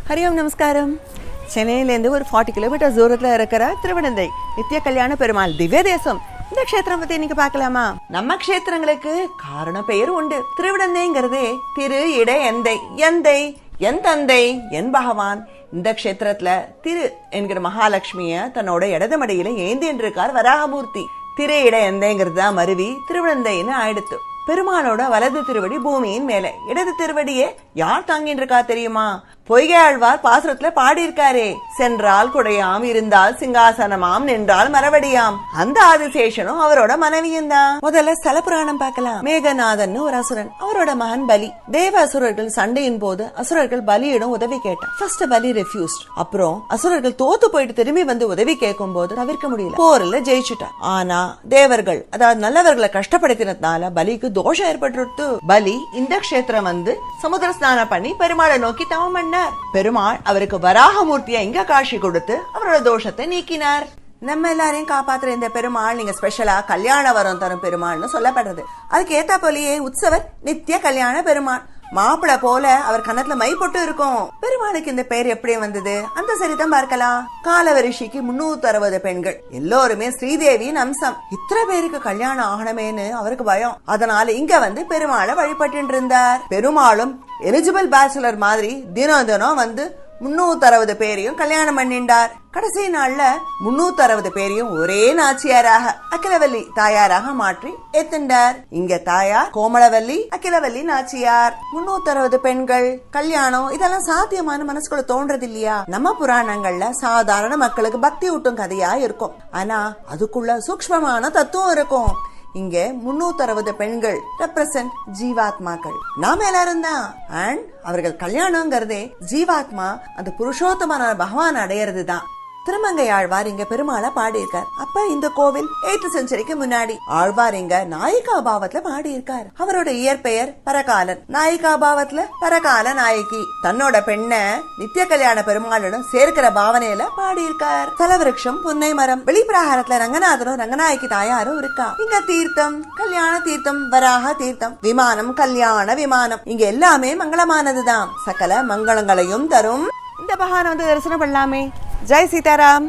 ஹரி ஓம் நமஸ்காரம். சென்னையிலேருந்து ஒரு 40 கிலோமீட்டர் தூரத்தில் இருக்கிற திருவனந்தை நித்திய கல்யாண பெருமாள் திவ்ய தேசம். இந்த க்ஷேத்திரம் பத்தி இன்னைக்கு பார்க்கலாமா? நம்ம க்ஷேத்திரங்களுக்கு காரண பெயர் உண்டு. திருவிடந்தைங்கிறதே திரு இட எந்தை, எந்தை என் தந்தை என் பகவான். இந்த க்ஷேத்திரத்துல திரு என்கிற மகாலட்சுமிய தன்னோட இடது மடியில ஏந்தின்னு இருக்கார் வராகமூர்த்தி. திரு இட எந்தைங்கிறது தான் மருவி திருவிடந்தைன்னு ஆயிடுத்து. பெருமாளோட வலது திருவடி பூமியின் மேல, இடது திருவடியே யார் தாங்கின்னு இருக்கா தெரியுமா? பொய்கை ஆழ்வார் பாசுரத்துல பாடியிருக்காரே, சென்றால் குடையாம் இருந்தால் சிங்காசனமாம் நின்றால் மரவடியாம். அந்த ஆதிசேஷனும் அவரோட மனைவியும் தான். முதல்ல ஸ்தல புராணம் பார்க்கலாம். மேகநாதன் ஒரு அசுரன், அவரோட மகன் பலி. தேவ அசுரர்கள் சண்டையின் போது அசுரர்கள் பலியிடம் உதவி கேட்டான். ஃபர்ஸ்ட் பலி ரெஃப்யூஸ்ட். அப்புறம் அசுரர்கள் தோத்து போயிட்டு திரும்பி வந்து உதவி கேட்கும் போது தவிர்க்க முடியல, போர்ல ஜெயிச்சுட்டான். ஆனா தேவர்கள் அதாவது நல்லவர்களை கஷ்டப்படுத்தினதுனால பலிக்கு தோஷம் ஏற்பட்டு பலி இந்த க்ஷேத்திரம் வந்து சமுத்திர ஸ்நானம் பண்ணி பெருமாளை நோக்கி தவம் பண்ணார். பெருமாள் அவருக்கு வராகமூர்த்தியா இங்க காட்சி கொடுத்து அவரோட தோஷத்தை நீக்கினார். நம்ம எல்லாரையும் காப்பாத்துற இந்த பெருமாள் நீங்க ஸ்பெஷலா கல்யாண வரம் தரும் பெருமாள்னு சொல்லப்படுறது. அதுக்கு ஏத்தா போலியே உற்சவர் நித்திய கல்யாண பெருமாள். மாப்பிள போல அவர் கன்னத்துல மை போட்டு இருக்கும். பெருமாளுக்கு இந்த பெயர் எப்படி வந்தது அந்த சரிதான் பார்க்கலாம். காலவரிஷிக்கு 360 பெண்கள், எல்லோருமே ஸ்ரீதேவியின் அம்சம். இத்தனை பேருக்கு கல்யாணம் ஆகணுமேனு அவருக்கு பயம். அதனால இங்க வந்து பெருமாளை வழிபட்டு இருந்தார். பெருமாளும் எலிஜிபிள் பேச்சுலர் மாதிரி தினம் தினம் வந்து 360 பேரையும் கல்யாணம் பண்ணிண்டார். கடைசி நாள்ல 360 பேரையும் ஒரே நாச்சியாராக அகிலவல்லி தாயாராக மாற்றி ஏத்துண்டார். இங்க தாயார் கோமளவல்லி, அகிலவல்லி நாச்சியார். 360 பெண்கள் கல்யாணம் இதெல்லாம் சாத்தியமான மனசுக்குள்ள தோன்றது இல்லையா? நம்ம புராணங்கள்ல சாதாரண மக்களுக்கு பக்தி ஊட்டும் கதையா இருக்கும், ஆனா அதுக்குள்ள சூக்ஷ்மமான தத்துவம் இருக்கும். இங்க 360 பெண்கள் ரெப்ரசன்ட் ஜீவாத்மாக்கள், நாம எல்லாரும் தான். அண்ட் அவர்கள் கல்யாணங்கிறதே ஜீவாத்மா அந்த புருஷோத்தமான பகவான் அடையிறது தான். திருமங்கை ஆழ்வார் இங்க பெருமாளை பாடியிருக்கார். அப்ப இந்த கோவில் 8th செஞ்சுரிக்கு முன்னாடி ஆழ்வார் இங்க நாயிகா பாவத்துல பாடியிருக்கார். அவரோட இயற்பெயர் பரகாலன். நாயிகா பாவத்துல பரகால நாயகி தன்னோட பெண்ண நித்திய கல்யாண பெருமாளுடன் சேர்க்கிற பாவனையில பாடியிருக்கார். தலவிருஷம் புன்னை மரம். வெளிப்பிரகாரத்துல ரங்கநாதனும் ரங்கநாயகி தாயாரும் இருக்கா. இங்க தீர்த்தம் கல்யாண தீர்த்தம், வராக தீர்த்தம், விமானம் கல்யாண விமானம். இங்க எல்லாமே மங்களமானதுதான், சகல மங்களங்களையும் தரும். இந்த பகவான் வந்து தரிசனம் பண்ணலாமே. ஜெய் சீதாராம்.